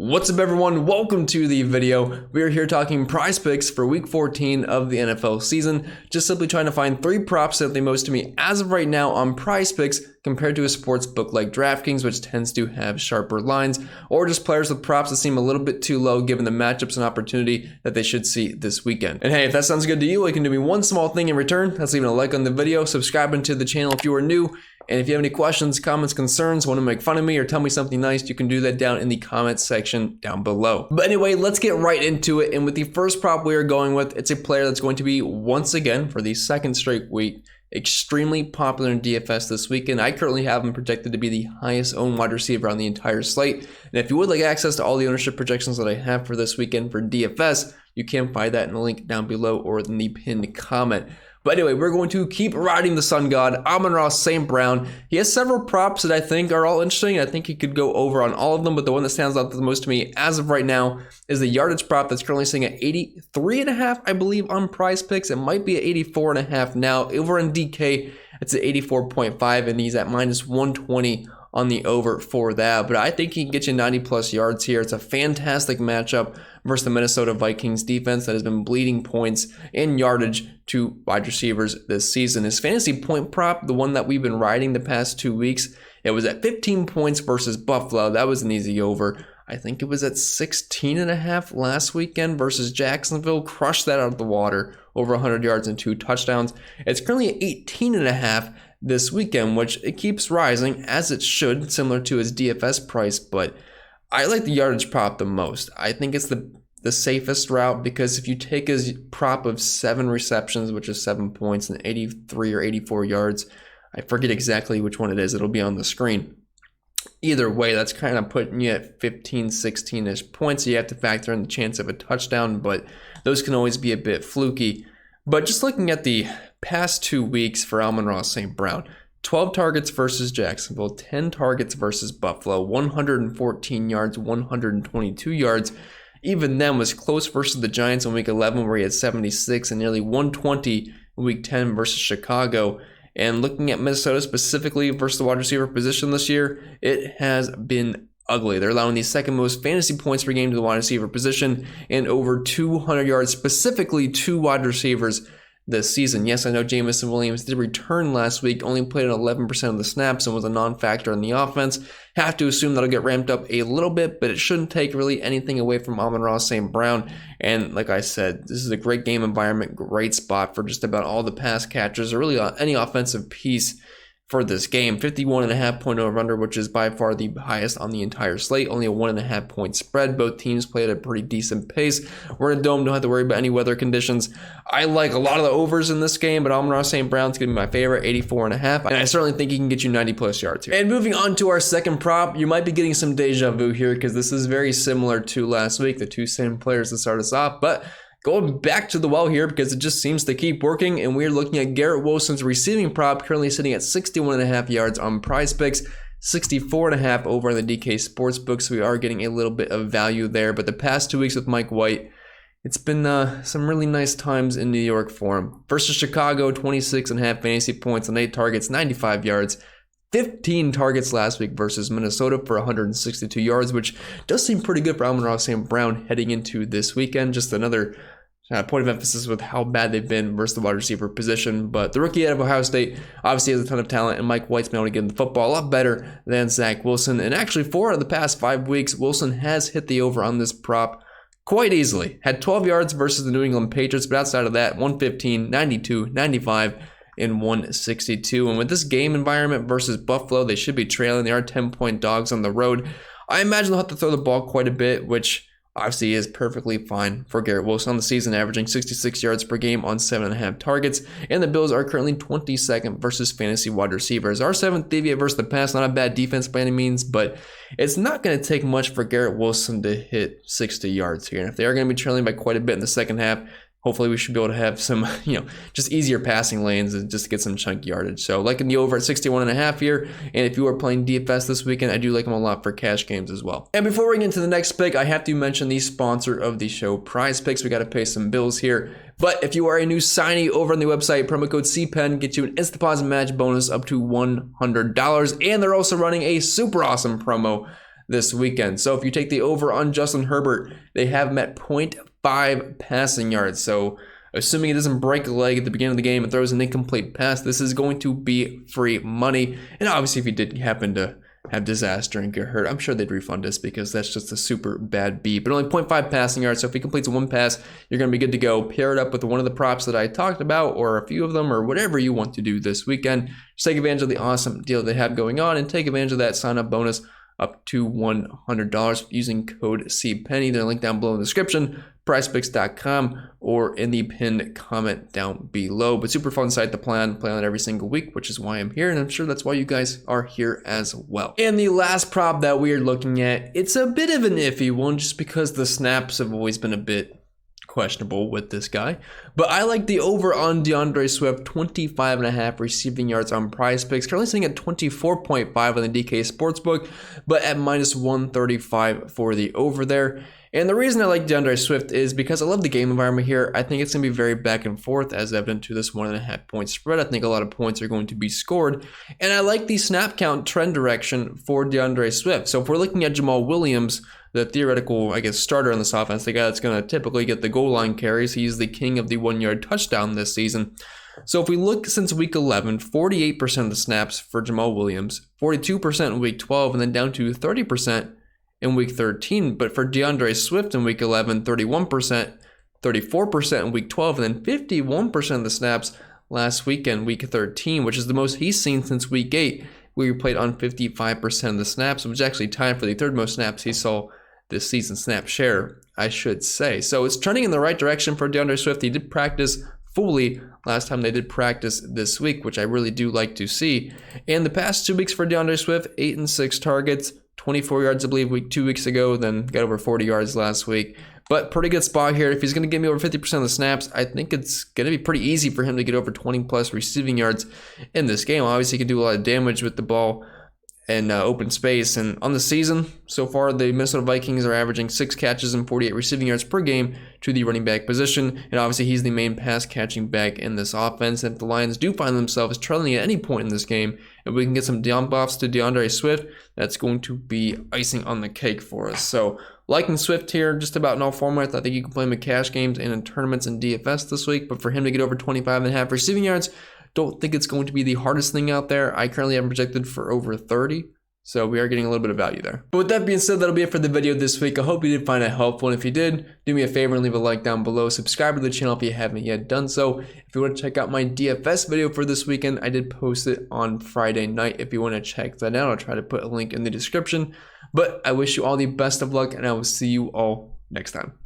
What's up everyone, welcome to the video. We are here talking prize picks for week 14 of the NFL season. Just simply trying to find 3 props that are the most to me as of right now on prize picks compared to a sports book like DraftKings, which tends to have sharper lines, or just players with props that seem a little bit too low given the matchups and opportunity that they should see this weekend. And hey, if that sounds good to you, you can do me one small thing in return. That's leaving a like on the video, subscribing to the channel if you are new. And if you have any questions, comments, concerns, want to make fun of me or tell me something nice, you can do that down in the comments section down below. But anyway, let's get right into it. And with the first prop we are going with, it's a player that's going to be, once again, for the second straight week, extremely popular in DFS this weekend. I currently have him projected to be the highest owned wide receiver on the entire slate. And if you would like access to all the ownership projections that I have for this weekend for DFS, you can find that in the link down below or in the pinned comment. But anyway, we're going to keep riding the sun god, Amon-Ra St. Brown. He has several props that I think are all interesting. I think he could go over on all of them, but the one that stands out the most to me as of right now is the yardage prop that's currently sitting at 83.5, I believe, on PrizePicks. It might be at 84.5 now. Over in DK, it's at 84.5, and he's at minus 120 on the over for that. But I think he can get you 90 plus yards here. It's a fantastic matchup versus the Minnesota Vikings defense that has been bleeding points and yardage to wide receivers this season. His fantasy point prop, the one that we've been riding the past 2 weeks, it was at 15 points versus Buffalo. That was an easy over. I think it was at 16.5 last weekend versus Jacksonville. Crushed that out of the water. Over 100 yards and 2 touchdowns. It's currently at 18.5 this weekend, which it keeps rising as it should, similar to his DFS price, but I like the yardage prop the most. I think it's the safest route because if you take his prop of 7 receptions, which is 7 points and 83 or 84 yards, I forget exactly which one it is. It'll be on the screen. Either way, that's kind of putting you at 15, 16-ish points. You have to factor in the chance of a touchdown, but those can always be a bit fluky. But just looking at the past 2 weeks for Amon-Ra St. Brown, 12 targets versus Jacksonville, 10 targets versus Buffalo, 114 yards, 122 yards. Even then was close versus the Giants in week 11 where he had 76 and nearly 120 in week 10 versus Chicago. And looking at Minnesota specifically versus the wide receiver position this year, it has been ugly. They're allowing the second most fantasy points per game to the wide receiver position and over 200 yards specifically to wide receivers this season. Yes, I know Jamison Williams did return last week, only played at 11% of the snaps and was a non-factor in the offense. Have to assume that'll get ramped up a little bit, but it shouldn't take really anything away from Amon-Ra St. Brown. And like I said, this is a great game environment, great spot for just about all the pass catchers or really any offensive piece for this game. 51.5 point over-under, which is by far the highest on the entire slate. Only a 1.5 point spread. Both teams play at a pretty decent pace. We're in a dome, don't have to worry about any weather conditions. I like a lot of the overs in this game, but Amon-Ra St. Brown's going to be my favorite, 84.5. And I certainly think he can get you 90 plus yards here. And moving on to our second prop, you might be getting some deja vu here because this is very similar to last week, the two same players to start us off. But going back to the well here because it just seems to keep working, and we're looking at Garrett Wilson's receiving prop, currently sitting at 61.5 yards on PrizePicks, 64.5 over on the DK Sportsbook, so we are getting a little bit of value there. But the past 2 weeks with Mike White, it's been some really nice times in New York for him. Versus Chicago, 26.5 fantasy points on 8 targets, 95 yards. 15 targets last week versus Minnesota for 162 yards, which does seem pretty good for Amon-Ra St. Brown heading into this weekend. Just another point of emphasis with how bad they've been versus the wide receiver position. But the rookie out of Ohio State obviously has a ton of talent, and Mike White's been able to get in the football a lot better than Zach Wilson. And actually, 4 of the past 5 weeks, Wilson has hit the over on this prop quite easily. Had 12 yards versus the New England Patriots, but outside of that, 115, 92, 95, and 162. And with this game environment versus Buffalo, they should be trailing. They are 10-point dogs on the road. I imagine they'll have to throw the ball quite a bit, which obviously is perfectly fine for Garrett Wilson on the season, averaging 66 yards per game on 7.5 targets. And the Bills are currently 22nd versus fantasy wide receivers. Our 7th deviate versus the pass, not a bad defense by any means, but it's not going to take much for Garrett Wilson to hit 60 yards here. And if they are going to be trailing by quite a bit in the second half, hopefully we should be able to have some, just easier passing lanes and just get some chunk yardage. So liking the over at 61.5 here. And if you are playing DFS this weekend, I do like them a lot for cash games as well. And before we get into the next pick, I have to mention the sponsor of the show, PrizePicks. We got to pay some bills here. But if you are a new signee over on the website, promo code CPEN gets you an instant deposit match bonus up to $100. And they're also running a super awesome promo this weekend. So if you take the over on Justin Herbert, they have him at 0.5 passing yards. So assuming he doesn't break a leg at the beginning of the game and throws an incomplete pass, this is going to be free money. And obviously if he did happen to have disaster and get hurt, I'm sure they'd refund us because that's just a super bad beat. But only 0.5 passing yards, so if he completes one pass, you're going to be good to go. Pair it up with one of the props that I talked about, or a few of them, or whatever you want to do this weekend. Just take advantage of the awesome deal they have going on and take advantage of that sign-up bonus up to $100 using code CPenny. There's a link down below in the description, PrizePicks.com, or in the pinned comment down below. But super fun site to play on every single week, which is why I'm here, and I'm sure that's why you guys are here as well. And the last prop that we are looking at, it's a bit of an iffy one just because the snaps have always been a bit questionable with this guy, but I like the over on DeAndre Swift, 25.5 receiving yards on PrizePicks, currently sitting at 24.5 on the DK Sportsbook, but at -135 for the over there. And the reason I like DeAndre Swift is because I love the game environment here. I think it's going to be very back and forth, as evident to this 1.5 point spread. I think a lot of points are going to be scored. And I like the snap count trend direction for DeAndre Swift. So if we're looking at Jamal Williams, the theoretical, starter on this offense, the guy that's going to typically get the goal line carries, he's the king of the 1-yard touchdown this season. So if we look since week 11, 48% of the snaps for Jamal Williams, 42% in week 12, and then down to 30% in week 13. But for DeAndre Swift in week 11, 31%, 34% in week 12, and then 51% of the snaps last weekend, week 13, which is the most he's seen since week 8, where he played on 55% of the snaps, which is actually tied for the third most snaps he saw this season, snap share, I should say. So it's trending in the right direction for DeAndre Swift. He did practice fully last time they did practice this week, which I really do like to see. And the past 2 weeks for DeAndre Swift, 8 and 6 targets, 24 yards, I believe, 2 weeks ago, then got over 40 yards last week. But pretty good spot here. If he's going to give me over 50% of the snaps, I think it's going to be pretty easy for him to get over 20 plus receiving yards in this game. Obviously, he can do a lot of damage with the ball and open space. And on the season, so far, the Minnesota Vikings are averaging 6 catches and 48 receiving yards per game to the running back position. And obviously, he's the main pass catching back in this offense. And if the Lions do find themselves trailing at any point in this game, and we can get some dump offs to DeAndre Swift, that's going to be icing on the cake for us. So liking Swift here just about in all formats. I think you can play him in cash games and in tournaments and DFS this week. But for him to get over 25.5 receiving yards, don't think it's going to be the hardest thing out there. I currently have projected for over 30. So we are getting a little bit of value there. But with that being said, that'll be it for the video this week. I hope you did find it helpful. And if you did, do me a favor and leave a like down below. Subscribe to the channel if you haven't yet done so. If you want to check out my DFS video for this weekend, I did post it on Friday night. If you want to check that out, I'll try to put a link in the description. But I wish you all the best of luck, and I will see you all next time.